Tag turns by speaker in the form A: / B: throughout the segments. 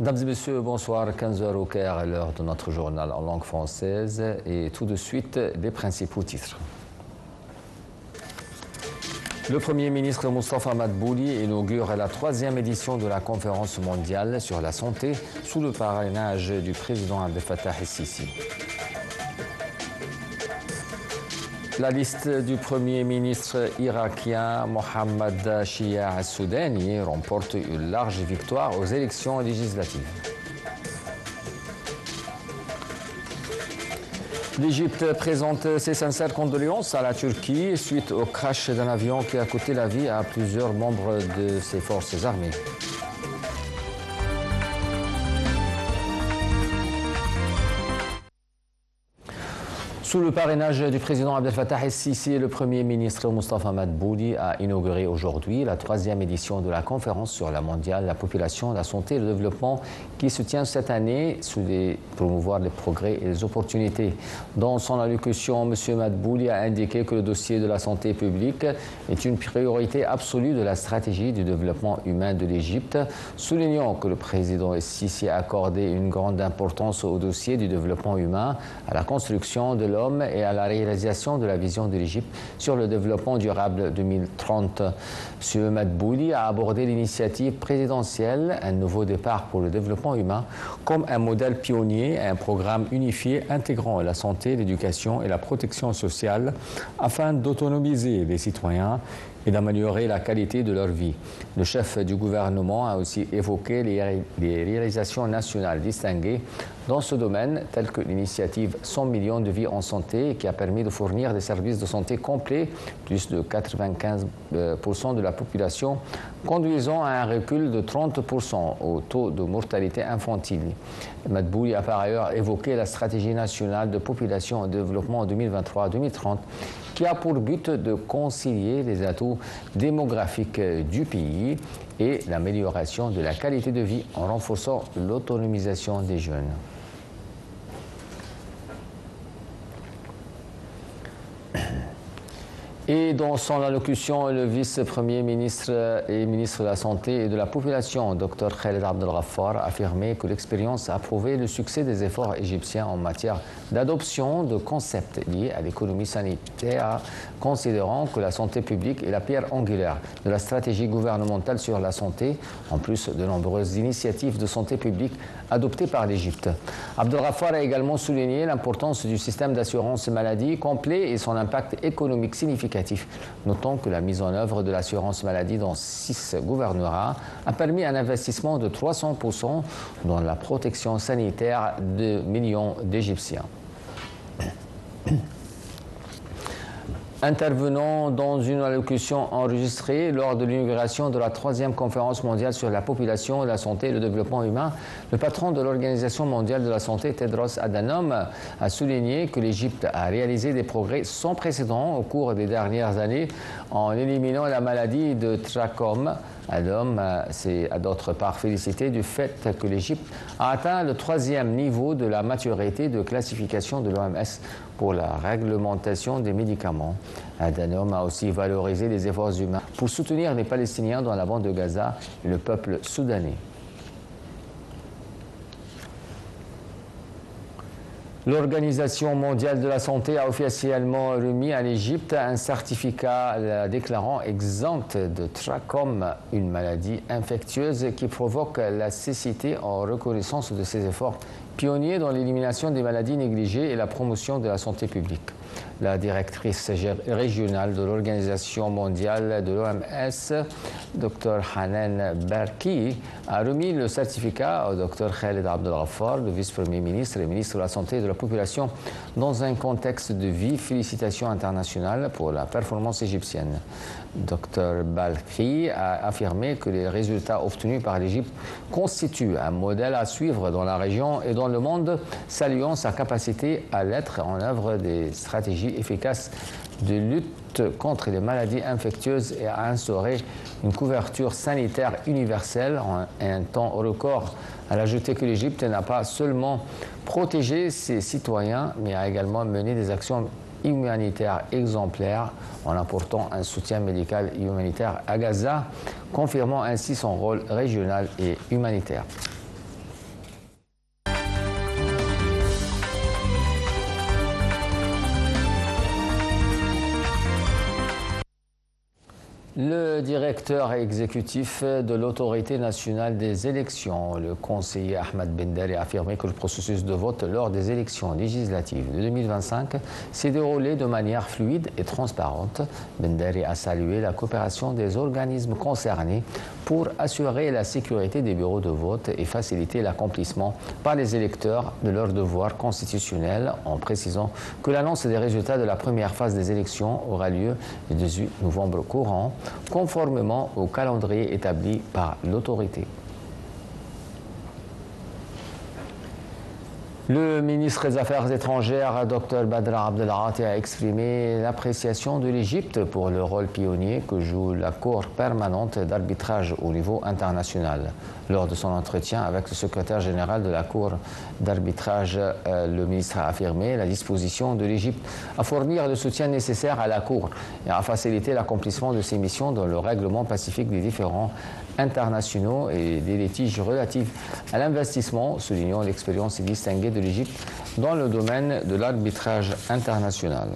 A: Mesdames et messieurs, bonsoir. 15h au Caire, à l'heure de notre journal en langue française. Et tout de suite, les principaux titres. Le Premier ministre Moustapha Madbouli inaugure la 3e édition de la conférence mondiale sur la santé sous le parrainage du président Abdel Fattah el-Sisi. La liste du Premier ministre irakien Mohammad Shia al-Soudani remporte une large victoire aux élections législatives. L'Égypte présente ses sincères condoléances à la Turquie suite au crash d'un avion qui a coûté la vie à plusieurs membres de ses forces armées. Sous le parrainage du président Abdel Fattah el-Sisi, le Premier ministre Moustapha Madbouli a inauguré aujourd'hui la 3e édition de la conférence sur la mondiale, la population, la santé et le développement qui se tient cette année sous promouvoir les progrès et les opportunités. Dans son allocution, M. Madbouli a indiqué que le dossier de la santé publique est une priorité absolue de la stratégie du développement humain de l'Égypte, soulignant que le président el-Sisi a accordé une grande importance au dossier du développement humain, à la construction de l'homme et à la réalisation de la vision de l'Égypte sur le développement durable 2030. M. Madbouli a abordé l'initiative présidentielle « Un nouveau départ pour le développement humain » comme un modèle pionnier, un programme unifié intégrant la santé, l'éducation et la protection sociale afin d'autonomiser les citoyens et d'améliorer la qualité de leur vie. Le chef du gouvernement a aussi évoqué les réalisations nationales distinguées dans ce domaine, telles que l'initiative 100 millions de vies en santé, qui a permis de fournir des services de santé complets, plus de 95% de la population, conduisant à un recul de 30% au taux de mortalité infantile. Madbouli a par ailleurs évoqué la stratégie nationale de population et de développement 2023-2030, qui a pour but de concilier les atouts démographiques du pays et l'amélioration de la qualité de vie en renforçant l'autonomisation des jeunes. Et dans son allocution, le vice-premier ministre et ministre de la Santé et de la Population, Dr Khaled Abdel Ghaffar, a affirmé que l'expérience a prouvé le succès des efforts égyptiens en matière d'adoption de concepts liés à l'économie sanitaire, considérant que la santé publique est la pierre angulaire de la stratégie gouvernementale sur la santé, en plus de nombreuses initiatives de santé publique adoptées par l'Égypte. Abdel Ghaffar a également souligné l'importance du système d'assurance maladie complet et son impact économique significatif, notant que la mise en œuvre de l'assurance maladie dans 6 gouvernorats a permis un investissement de 300% dans la protection sanitaire de millions d'Égyptiens. Intervenant dans une allocution enregistrée lors de l'inauguration de la 3e conférence mondiale sur la population, la santé et le développement humain, le patron de l'Organisation mondiale de la santé, Tedros Adhanom, a souligné que l'Égypte a réalisé des progrès sans précédent au cours des dernières années en éliminant la maladie de trachome. Adhanom s'est d'autre part félicité du fait que l'Égypte a atteint le 3e niveau de la maturité de classification de l'OMS pour la réglementation des médicaments. Adhanom a aussi valorisé les efforts humains pour soutenir les Palestiniens dans la bande de Gaza et le peuple soudanais. L'Organisation mondiale de la santé a officiellement remis à l'Égypte un certificat la déclarant exempte de trachome, une maladie infectieuse qui provoque la cécité, en reconnaissance de ses efforts pionniers dans l'élimination des maladies négligées et la promotion de la santé publique. La directrice régionale de l'Organisation mondiale de l'OMS, Dr Hanan Barki, a remis le certificat au Dr Khaled Abdel Ghaffar, le vice-premier ministre et ministre de la Santé et de la Population, dans un contexte de vive félicitation internationale pour la performance égyptienne. Dr Barki a affirmé que les résultats obtenus par l'Égypte constituent un modèle à suivre dans la région et dans le monde, saluant sa capacité à mettre en œuvre des stratégies efficaces de lutte contre les maladies infectieuses et à instaurer une couverture sanitaire universelle en un temps record. Elle a ajouté que l'Égypte n'a pas seulement protégé ses citoyens, mais a également mené des actions humanitaires exemplaires en apportant un soutien médical et humanitaire à Gaza, confirmant ainsi son rôle régional et humanitaire. Le directeur exécutif de l'autorité nationale des élections, le conseiller Ahmed Bendari, a affirmé que le processus de vote lors des élections législatives de 2025 s'est déroulé de manière fluide et transparente. Bendari a salué la coopération des organismes concernés pour assurer la sécurité des bureaux de vote et faciliter l'accomplissement par les électeurs de leurs devoirs constitutionnels, en précisant que l'annonce des résultats de la première phase des élections aura lieu le 18 novembre courant, conformément au calendrier établi par l'autorité. Le ministre des Affaires étrangères, Dr Badr Abdelghati, a exprimé l'appréciation de l'Égypte pour le rôle pionnier que joue la Cour permanente d'arbitrage au niveau international. Lors de son entretien avec le secrétaire général de la Cour d'arbitrage, le ministre a affirmé la disposition de l'Égypte à fournir le soutien nécessaire à la Cour et à faciliter l'accomplissement de ses missions dans le règlement pacifique des différends internationaux et des litiges relatifs à l'investissement, soulignant l'expérience distinguée de l'Égypte dans le domaine de l'arbitrage international.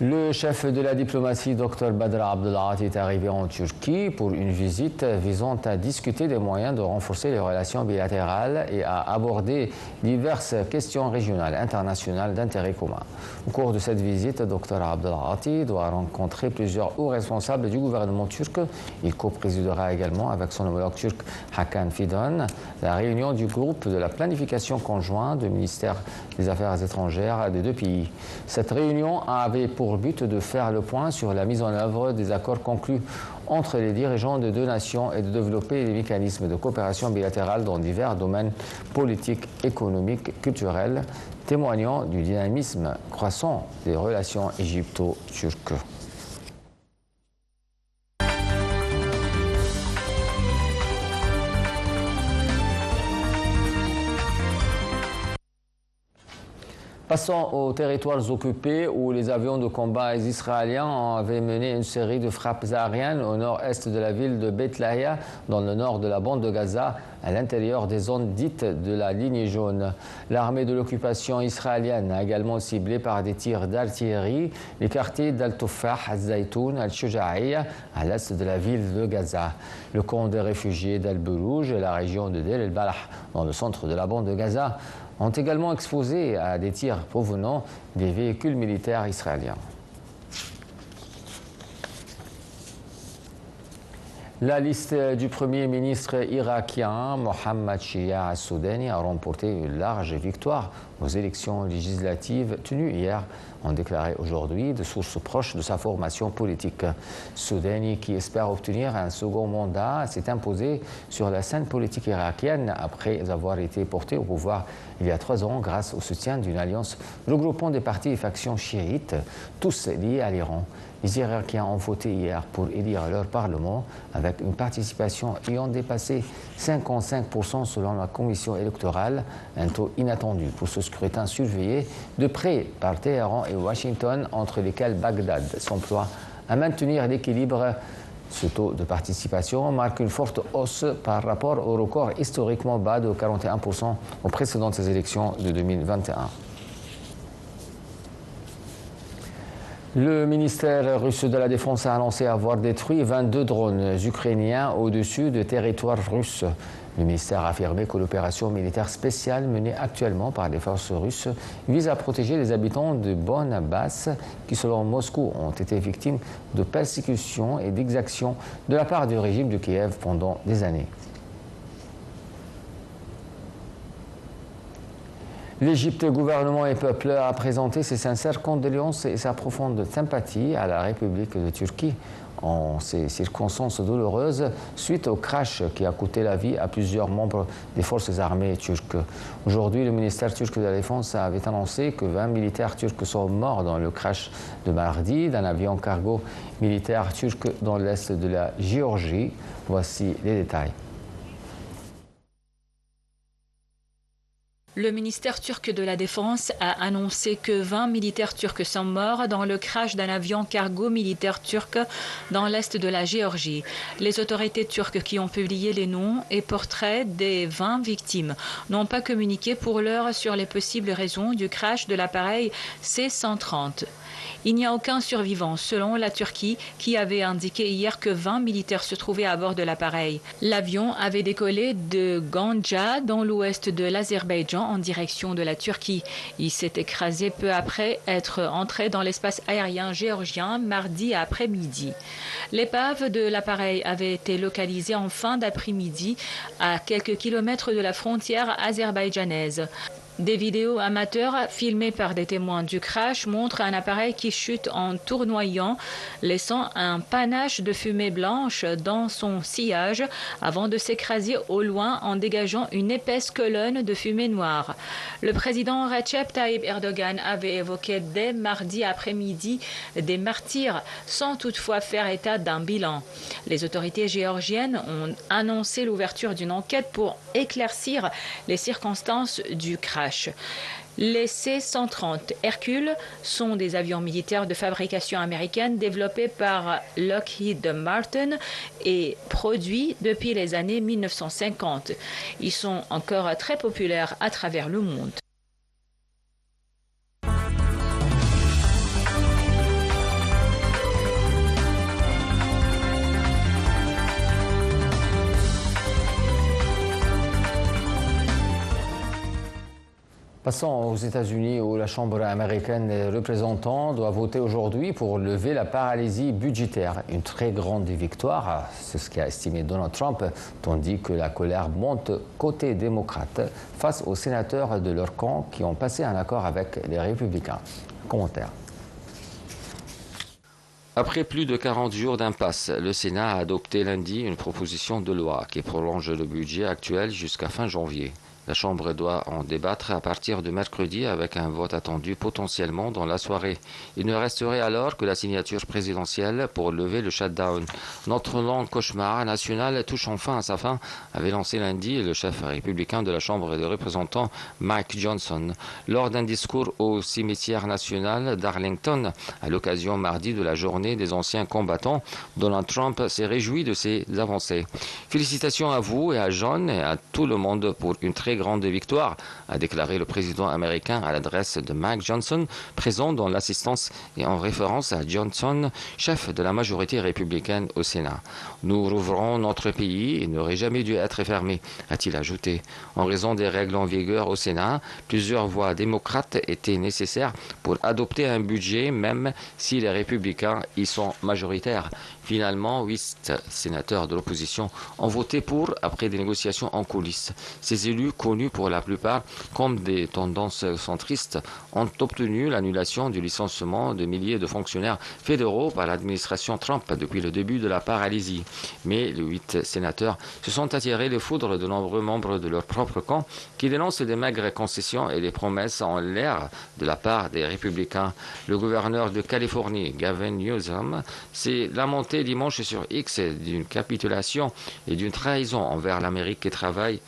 A: Le chef de la diplomatie, Dr Badr Abdelghati, est arrivé en Turquie pour une visite visant à discuter des moyens de renforcer les relations bilatérales et à aborder diverses questions régionales et internationales d'intérêt commun. Au cours de cette visite, Dr Abdelghati doit rencontrer plusieurs hauts responsables du gouvernement turc. Il coprésidera également avec son homologue turc Hakan Fidan la réunion du groupe de la planification conjointe du ministère des Affaires étrangères des deux pays. Cette réunion avait pour but de faire le point sur la mise en œuvre des accords conclus entre les dirigeants de deux nations et de développer les mécanismes de coopération bilatérale dans divers domaines politiques, économiques, culturels, témoignant du dynamisme croissant des relations égypto-turques. Passons aux territoires occupés où les avions de combat israéliens avaient mené une série de frappes aériennes au nord-est de la ville de Beit Lahia, dans le nord de la bande de Gaza, à l'intérieur des zones dites de la ligne jaune. L'armée de l'occupation israélienne a également ciblé par des tirs d'artillerie les quartiers d'Al-Tufah, Al-Zaytoun, Al-Shujaïa, à l'est de la ville de Gaza. Le camp des réfugiés d'Al-Burouj et la région de Deir el-Balah, dans le centre de la bande de Gaza, ont également exposé à des tirs provenant des véhicules militaires israéliens. La liste du Premier ministre irakien Mohammed Shia al-Soudani a remporté une large victoire aux élections législatives tenues hier, ont déclaré aujourd'hui de sources proches de sa formation politique. Soudani, qui espère obtenir un second mandat, s'est imposé sur la scène politique irakienne après avoir été porté au pouvoir il y a 3 ans grâce au soutien d'une alliance regroupant des partis et factions chiites, tous liés à l'Iran. Les Irakiens ont voté hier pour élire leur Parlement avec une participation ayant dépassé 55% selon la commission électorale, un taux inattendu pour ce scrutin surveillé de près par Téhéran et Washington, entre lesquels Bagdad s'emploie à maintenir l'équilibre. Ce taux de participation marque une forte hausse par rapport au record historiquement bas de 41% aux précédentes élections de 2021. Le ministère russe de la Défense a annoncé avoir détruit 22 drones ukrainiens au-dessus de territoires russes. Le ministère a affirmé que l'opération militaire spéciale menée actuellement par les forces russes vise à protéger les habitants de Donbass qui, selon Moscou, ont été victimes de persécutions et d'exactions de la part du régime de Kiev pendant des années. L'Égypte, gouvernement et peuple, a présenté ses sincères condoléances et sa profonde sympathie à la République de Turquie en ces circonstances douloureuses suite au crash qui a coûté la vie à plusieurs membres des forces armées turques. Aujourd'hui, le ministère turc de la Défense avait annoncé que 20 militaires turcs sont morts dans le crash de mardi d'un avion cargo militaire turc dans l'est de la Géorgie. Voici les détails.
B: Le ministère turc de la Défense a annoncé que 20 militaires turcs sont morts dans le crash d'un avion cargo militaire turc dans l'est de la Géorgie. Les autorités turques qui ont publié les noms et portraits des 20 victimes n'ont pas communiqué pour l'heure sur les possibles raisons du crash de l'appareil C-130. Il n'y a aucun survivant, selon la Turquie, qui avait indiqué hier que 20 militaires se trouvaient à bord de l'appareil. L'avion avait décollé de Ganja, dans l'ouest de l'Azerbaïdjan, en direction de la Turquie. Il s'est écrasé peu après être entré dans l'espace aérien géorgien mardi après-midi. L'épave de l'appareil avait été localisée en fin d'après-midi à quelques kilomètres de la frontière azerbaïdjanaise. Des vidéos amateurs filmées par des témoins du crash montrent un appareil qui chute en tournoyant, laissant un panache de fumée blanche dans son sillage avant de s'écraser au loin en dégageant une épaisse colonne de fumée noire. Le président Recep Tayyip Erdogan avait évoqué dès mardi après-midi des martyrs sans toutefois faire état d'un bilan. Les autorités géorgiennes ont annoncé l'ouverture d'une enquête pour éclaircir les circonstances du crash. Les C-130 Hercule sont des avions militaires de fabrication américaine développés par Lockheed Martin et produits depuis les années 1950. Ils sont encore très populaires à travers le monde.
A: Passons aux États-Unis où la Chambre américaine des représentants doit voter aujourd'hui pour lever la paralysie budgétaire. Une très grande victoire, c'est ce qu'a estimé Donald Trump, tandis que la colère monte côté démocrate face aux sénateurs de leur camp qui ont passé un accord avec les républicains. Commentaire.
C: Après plus de 40 jours d'impasse, le Sénat a adopté lundi une proposition de loi qui prolonge le budget actuel jusqu'à fin janvier. La Chambre doit en débattre à partir de mercredi avec un vote attendu potentiellement dans la soirée. Il ne resterait alors que la signature présidentielle pour lever le shutdown. Notre long cauchemar national touche enfin à sa fin, avait lancé lundi le chef républicain de la Chambre des représentants, Mike Johnson, lors d'un discours au cimetière national d'Arlington. À l'occasion mardi de la journée des anciens combattants, Donald Trump s'est réjoui de ces avancées. Félicitations à vous et à John et à tout le monde pour une très grande victoire, a déclaré le président américain à l'adresse de Mike Johnson, présent dans l'assistance et en référence à Johnson, chef de la majorité républicaine au Sénat. Nous rouvrons notre pays, il n'aurait jamais dû être fermé, a-t-il ajouté. En raison des règles en vigueur au Sénat, plusieurs voix démocrates étaient nécessaires pour adopter un budget, même si les républicains y sont majoritaires. Finalement, 8 sénateurs de l'opposition ont voté pour après des négociations en coulisses. Ces élus, connus pour la plupart comme des tendances centristes, ont obtenu l'annulation du licenciement de milliers de fonctionnaires fédéraux par l'administration Trump depuis le début de la paralysie. Mais les 8 sénateurs se sont attirés les foudres de nombreux membres de leur propre camp qui dénoncent des maigres concessions et des promesses en l'air de la part des républicains. Le gouverneur de Californie, Gavin Newsom, s'est lamenté dimanche sur X d'une capitulation et d'une trahison envers l'Amérique qui travaille.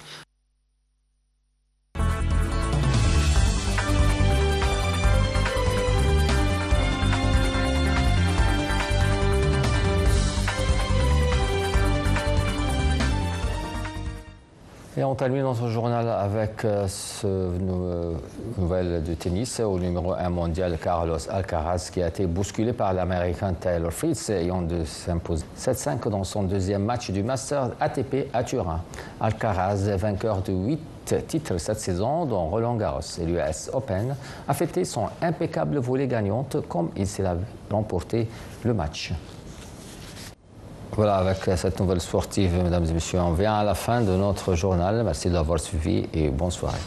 A: Et on termine notre journal avec ce nouvelle de tennis au numéro 1 mondial Carlos Alcaraz qui a été bousculé par l'Américain Taylor Fritz ayant de s'imposer 7-5 dans son deuxième match du Masters ATP à Turin. Alcaraz, vainqueur de 8 titres cette saison dont Roland Garros et l'US Open, a fêté son impeccable volée gagnante comme il s'est remporté le match. Voilà, avec cette nouvelle sportive, mesdames et messieurs, on vient à la fin de notre journal. Merci de l'avoir suivi et bonne soirée.